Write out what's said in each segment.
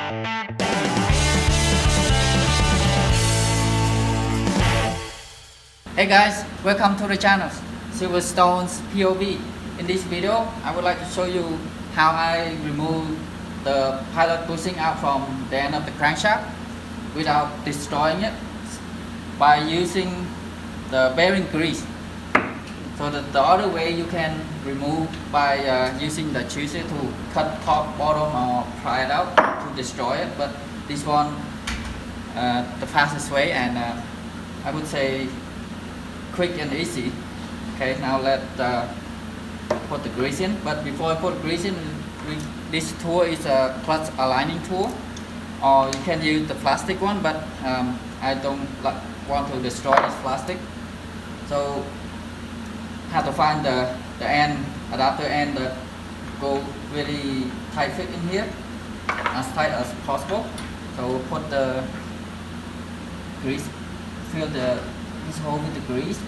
Hey guys, welcome to the channel Silverstone's POV. In this video, I would like to show you how I remove the pilot bushing out from the end of the crankshaft without destroying it by using the bearing grease. So the other way you can remove by using the chisel to cut top, bottom or pry it out to destroy it, but this one the fastest way and I would say quick and easy. Okay, now let's put the grease in, but before I put grease in, this tool is a clutch aligning tool, or you can use the plastic one, but I don't want to destroy this plastic, so have to find the end adapter end that go really tight fit in here, as tight as possible. So put the grease, fill this hole with the grease,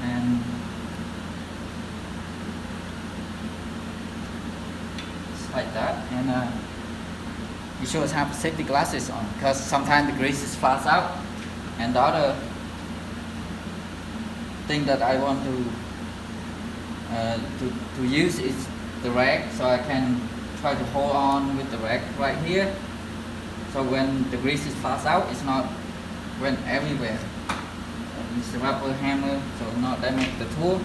and just like that. And you should have safety glasses on, because sometimes the grease is fast out. And the other thing that I want to use is the rag, so I can try to hold on with the rag right here, so when the grease is fast out, it's not went everywhere. Use the rubber hammer so not damage the tool.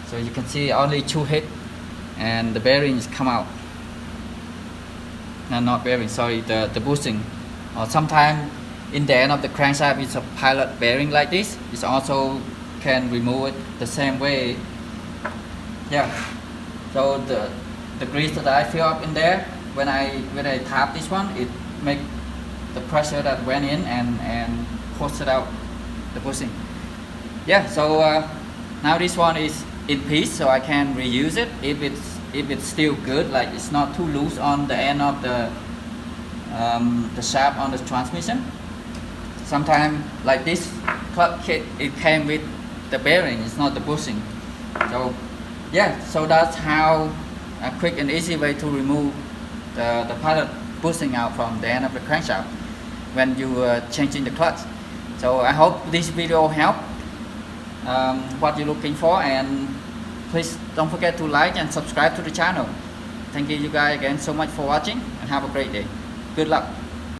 So you can see only 2 hits and the bearings come out. No, not bearing, sorry, the bushing. Or sometimes in the end of the crankshaft it's a pilot bearing like this. It also can remove it the same way. Yeah. So the grease that I fill up in there, when I tap this one, it make the pressure that went in and pushed it out the bushing. Yeah. So now this one is in piece, so I can reuse it if it's still good, like it's not too loose on the end of the shaft on the transmission. Sometimes like this clutch kit, it came with the bearing, it's not the bushing. So yeah, so that's how a quick and easy way to remove the pilot bushing out from the end of the crankshaft when you are changing the clutch. So I hope this video helped what you're looking for, and please don't forget to like and subscribe to the channel. Thank you guys again so much for watching, and have a great day. Good luck.